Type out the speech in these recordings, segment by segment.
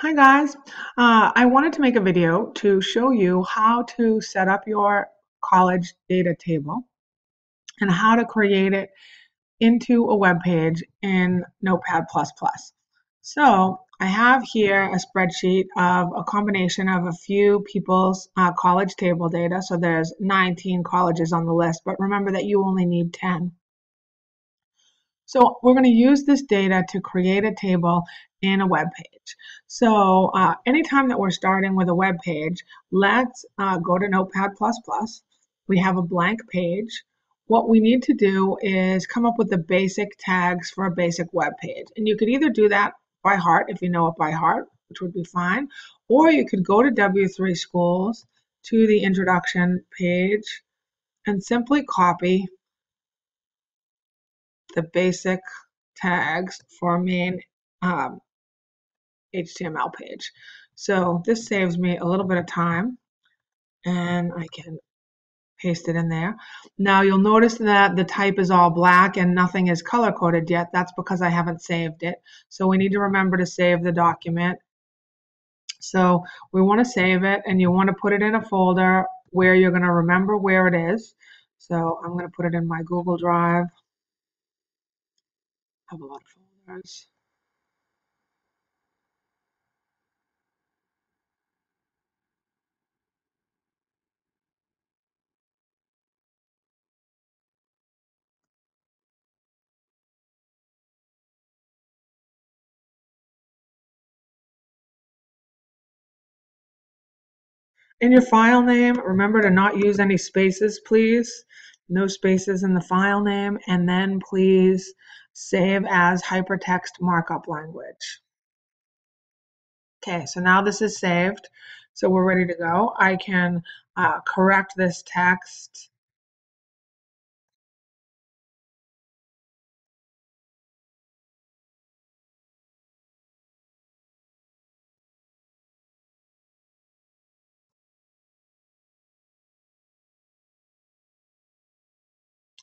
Hi guys, I wanted to make a video to show you how to set up your college data table and how to create it into a web page in Notepad++. So I have here a spreadsheet of a combination of a few people's college table data. So there's 19 colleges on the list, but remember that you only need 10. So we're going to use this data to create a table in a web page. So anytime that we're starting with a web page, let's go to Notepad++. We have a blank page. What we need to do is come up with the basic tags for a basic web page. And you could either do that by heart if you know it by heart, which would be fine, or you could go to W3 Schools to the introduction page and simply copy the basic tags for a main HTML page. So this saves me a little bit of time and I can paste it in there. Now you'll notice that the type is all black and nothing is color coded yet. That's because I haven't saved it. So we need to remember to save the document. So we want to save it and you want to put it in a folder where you're going to remember where it is. So I'm going to put it in my Google Drive. I have a lot of folders. In your file name, remember to not use any spaces, please. No spaces in the file name, and then please save as hypertext markup language. Okay, so now this is saved, so we're ready to go. I can correct this text.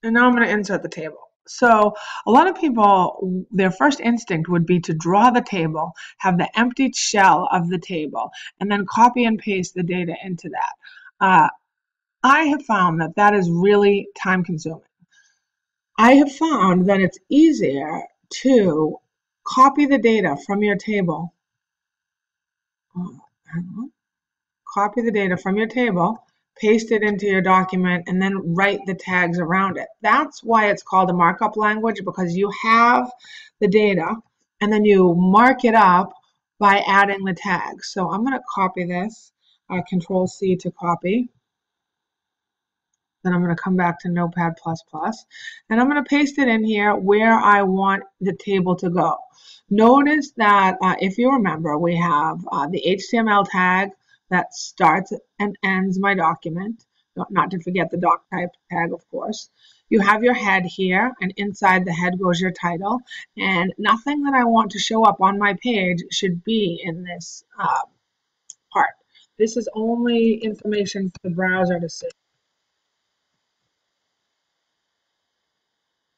And now I'm going to insert the table. So a lot of people, their first instinct would be to draw the table, have the empty shell of the table, and then copy and paste the data into that. I have found that that is really time consuming. I have found that it's easier to copy the data from your table. Copy the data from your table, paste it into your document, and then write the tags around it. That's why it's called a markup language, because you have the data and then you mark it up by adding the tags. So I'm going to copy this, Control C to copy. Then I'm going to come back to Notepad++, and I'm going to paste it in here where I want the table to go. Notice that if you remember, we have the HTML tag that starts and ends my document, not to forget the doc type tag, of course. You have your head here, and inside the head goes your title, and nothing that I want to show up on my page should be in this part. This is only information for the browser to see.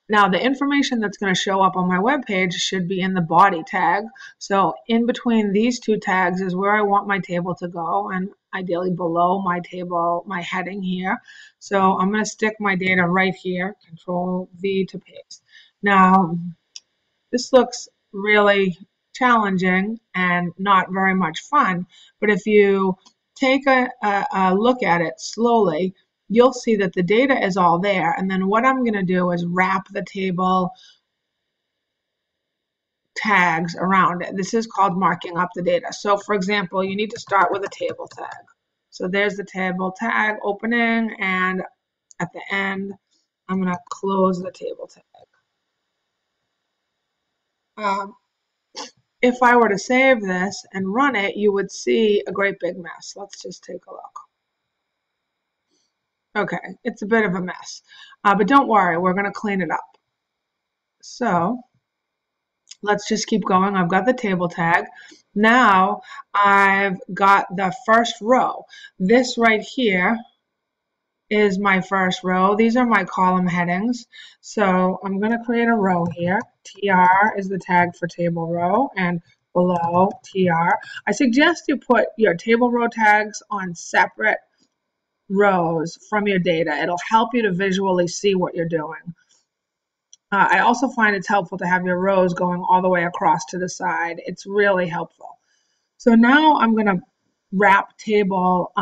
Now, the information that's going to show up on my web page should be in the body tag. So in between these two tags is where I want my table to go, and ideally below my table, my heading here. So I'm going to stick my data right here, Control V to paste. Now, this looks really challenging and not very much fun, but if you take a look at it slowly, you'll see that the data is all there. And then what I'm going to do is wrap the table tags around it. This is called marking up the data. So for example, you need to start with a table tag. So there's the table tag opening, and at the end, I'm going to close the table tag. If I were to save this and run it, you would see a great big mess. Let's just take a look. Okay, it's a bit of a mess, but don't worry, we're going to clean it up. So let's just keep going. I've got the table tag. Now I've got the first row. This right here is my first row. These are my column headings. So I'm going to create a row here. TR is the tag for table row, and below TR. I suggest you put your table row tags on separate rows from your data. It'll help you to visually see what you're doing. I also find it's helpful to have your rows going all the way across to the side. It's really helpful. So now I'm going to wrap table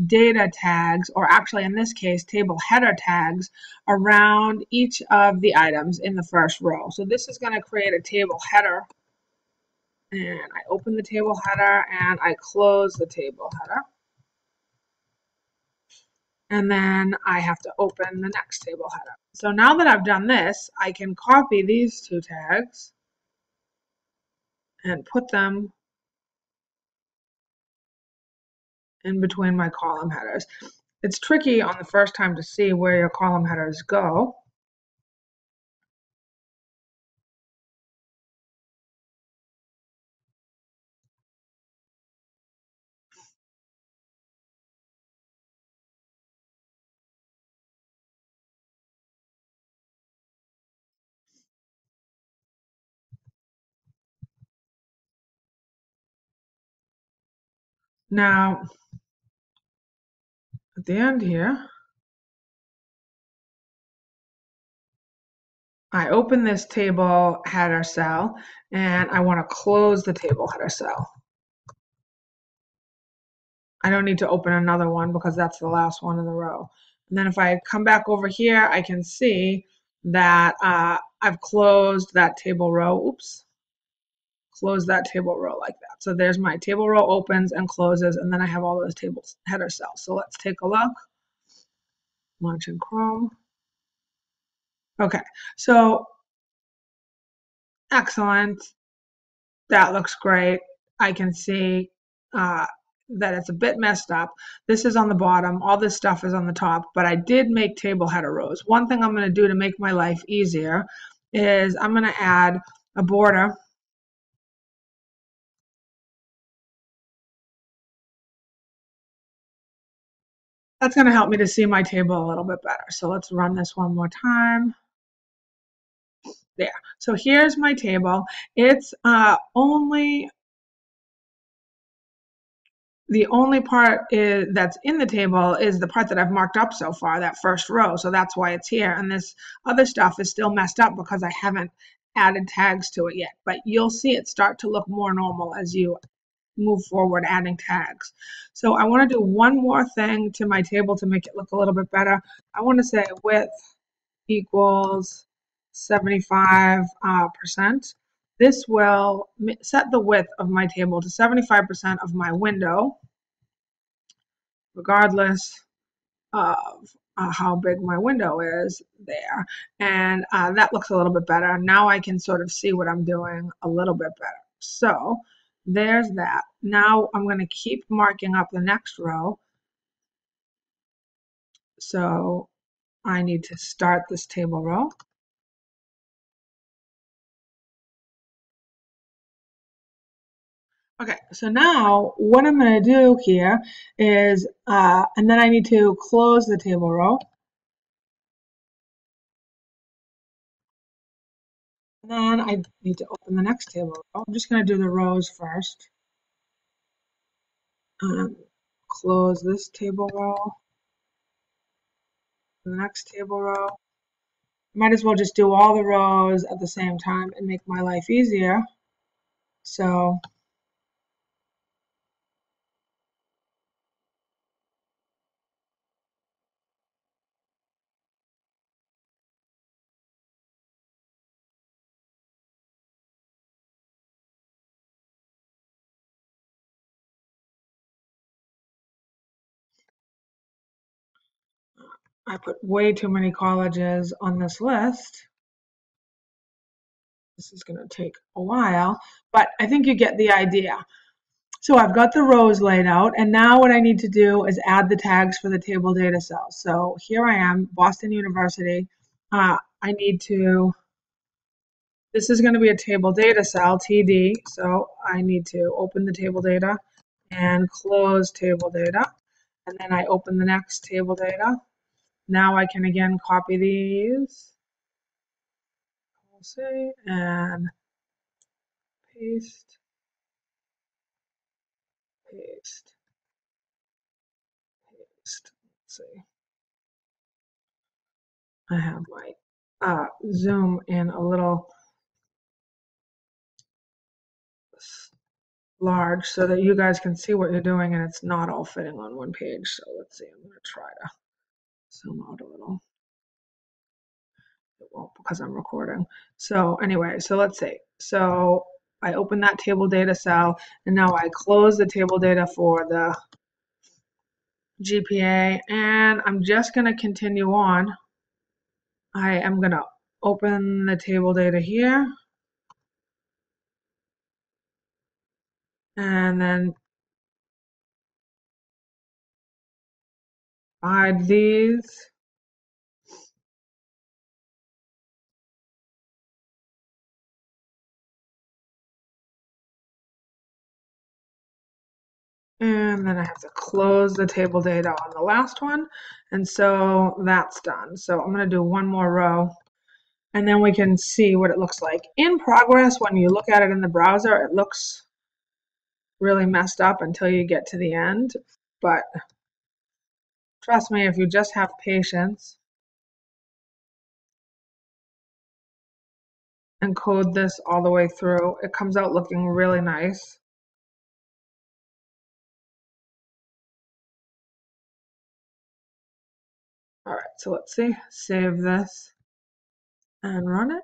data tags, or actually in this case, table header tags, around each of the items in the first row. So this is going to create a table header. And I open the table header and I close the table header. And then I have to open the next table header. So now that I've done this, I can copy these two tags and put them in between my column headers. It's tricky on the first time to see where your column headers go. Now, at the end here, I open this table header cell and I want to close the table header cell. I don't need to open another one because that's the last one in the row. And then if I come back over here, I can see that I've closed that table row. Oops. Close that table row like that. So there's my table row opens and closes, and then I have all those table header cells. So let's take a look. Launch in Chrome. Okay, so excellent. That looks great. I can see that it's a bit messed up. This is on the bottom. All this stuff is on the top, but I did make table header rows. One thing I'm going to do to make my life easier is I'm going to add a border. That's going to help me to see my table a little bit better. So let's run this one more time. There. So here's my table. It's only the only part that's in the table is the part that I've marked up so far, that first row. So that's why it's here. And this other stuff is still messed up because I haven't added tags to it yet. But you'll see it start to look more normal as you move forward adding tags. So I want to do one more thing to my table to make it look a little bit better. I want to say width equals 75%. This will set the width of my table to 75% of my window, regardless of how big my window is there. And that looks a little bit better. Now I can sort of see what I'm doing a little bit better. So there's that. Now I'm going to keep marking up the next row. So I need to start this table row. Okay, so now what I'm going to do here is, and then I need to close the table row. And then I need to open the next table row. I'm just going to do the rows first. Close this table row. The next table row. Might as well just do all the rows at the same time and make my life easier. So I put way too many colleges on this list. This is going to take a while, but I think you get the idea. So I've got the rows laid out, and now what I need to do is add the tags for the table data cells. So here I am, Boston University. I need to, this is going to be a table data cell, TD, so I need to open the table data and close table data. And then I open the next table data. Now I can again copy these. We'll see, and paste. paste, paste. Let's see. I have my zoom in a little large so that you guys can see what you're doing and it's not all fitting on one page. So let's see, I'm going to try to zoom out a little. It won't because I'm recording. So anyway, so let's see. So I open that table data cell and now I close the table data for the GPA and I'm just going to continue on. I am going to open the table data here and then hide these. And then I have to close the table data on the last one. And so that's done. So I'm going to do one more row and then we can see what it looks like. In progress, when you look at it in the browser, it looks really messed up until you get to the end. But trust me, if you just have patience and code this all the way through, it comes out looking really nice. All right, so let's see, save this and run it.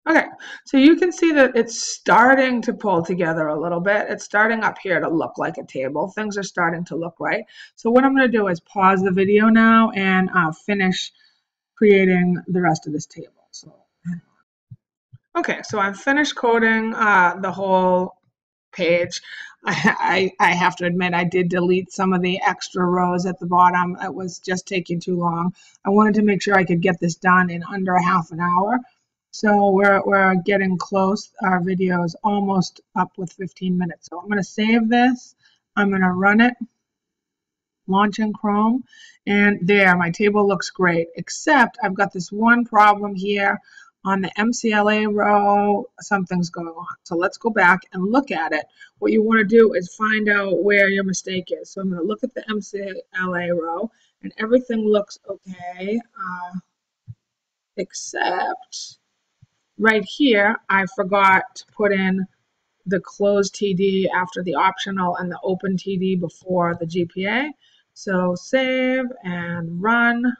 Okay, so you can see that it's starting to pull together a little bit. It's starting up here to look like a table. Things are starting to look right. So what I'm going to do is pause the video now and finish creating the rest of this table. So, okay, so I've finished coding the whole page. I have to admit I did delete some of the extra rows at the bottom. It was just taking too long. I wanted to make sure I could get this done in under half an hour. So we're getting close. Our video is almost up with 15 minutes. So I'm going to save this. I'm going to run it, launch in Chrome, and there, my table looks great, except I've got this one problem here on the MCLA row. Something's going on. So let's go back and look at it. What you want to do is find out where your mistake is. So I'm going to look at the MCLA row, and everything looks okay, except right here, I forgot to put in the closed TD after the optional and the open TD before the GPA. So save and run.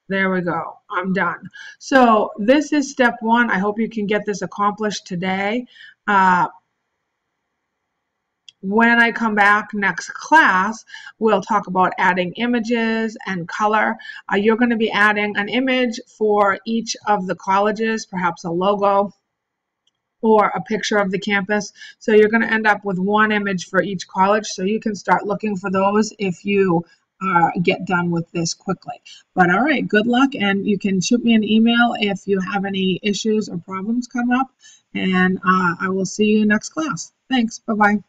There we go. I'm done. So this is step one. I hope you can get this accomplished today. When I come back next class, we'll talk about adding images and color. You're going to be adding an image for each of the colleges, perhaps a logo or a picture of the campus. So you're going to end up with one image for each college. So you can start looking for those if you get done with this quickly. But all right, good luck. And you can shoot me an email if you have any issues or problems come up. And I will see you next class. Thanks. Bye-bye.